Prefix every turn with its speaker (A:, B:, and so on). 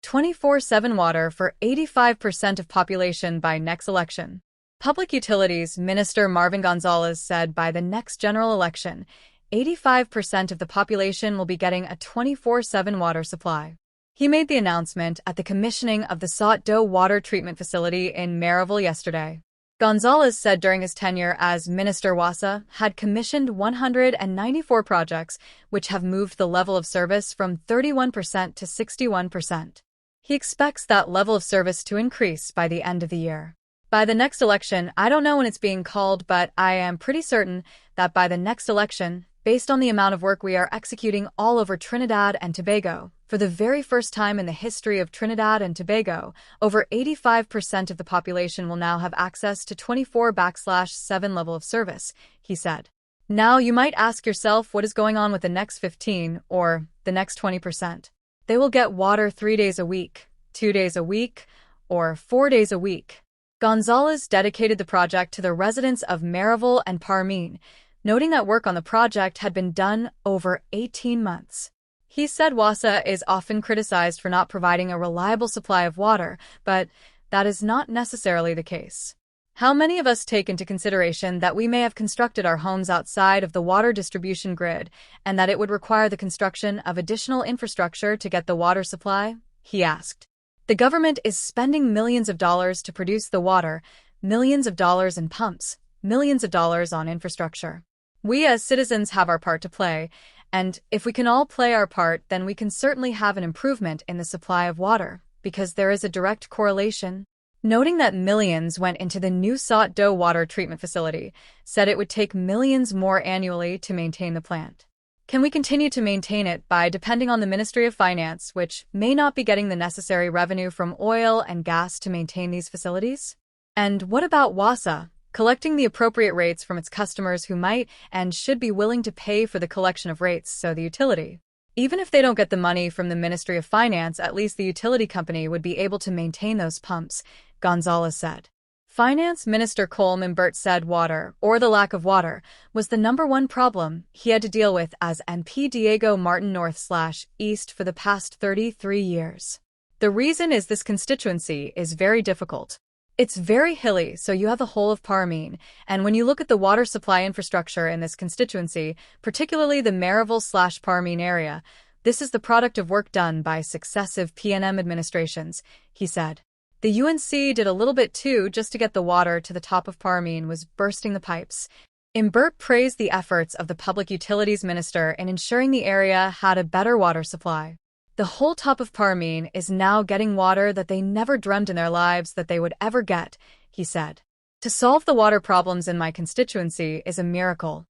A: 24/7 water for 85% of population by next election. Public Utilities Minister Marvin Gonzalez said by the next general election, 85% of the population will be getting a 24/7 water supply. He made the announcement at the commissioning of the Sot Doe Water Treatment Facility in Maryville yesterday. Gonzalez said during his tenure as Minister WASA had commissioned 194 projects, which have moved the level of service from 31% to 61%. He expects that level of service to increase by the end of the year. By the next election, I don't know when it's being called, but I am pretty certain that by the next election, based on the amount of work we are executing all over Trinidad and Tobago, for the very first time in the history of Trinidad and Tobago, over 85% of the population will now have access to 24/7 level of service, he said. Now you might ask yourself what is going on with the next 15 or the next 20%. They will get water 3 days a week, 2 days a week, or 4 days a week. Gonzalez dedicated the project to the residents of Maryville and Parmeen, noting that work on the project had been done over 18 months. He said WASA is often criticized for not providing a reliable supply of water, but that is not necessarily the case. How many of us take into consideration that we may have constructed our homes outside of the water distribution grid and that it would require the construction of additional infrastructure to get the water supply? He asked. The government is spending millions of dollars to produce the water, millions of dollars in pumps, millions of dollars on infrastructure. We as citizens have our part to play, and if we can all play our part, then we can certainly have an improvement in the supply of water, because there is a direct correlation. Noting that millions went into the new Sot Doe Water Treatment Facility, said it would take millions more annually to maintain the plant. Can we continue to maintain it by depending on the Ministry of Finance, which may not be getting the necessary revenue from oil and gas to maintain these facilities? And what about WASA? Collecting the appropriate rates from its customers who might and should be willing to pay for the collection of rates, so the utility. Even if they don't get the money from the Ministry of Finance, at least the utility company would be able to maintain those pumps, Gonzalez said. Finance Minister Colm Imbert said water, or the lack of water, was the #1 problem he had to deal with as MP Diego Martin North/East for the past 33 years. The reason is this constituency is very difficult. It's very hilly, so you have the whole of Parmeen, and when you look at the water supply infrastructure in this constituency, particularly the Maryville/Parmeen area, this is the product of work done by successive PNM administrations, he said. The UNC did a little bit too just to get the water to the top of Parmeen was bursting the pipes. Imbert praised the efforts of the Public Utilities Minister in ensuring the area had a better water supply. The whole top of Parmeen is now getting water that they never dreamed in their lives that they would ever get, he said. To solve the water problems in my constituency is a miracle.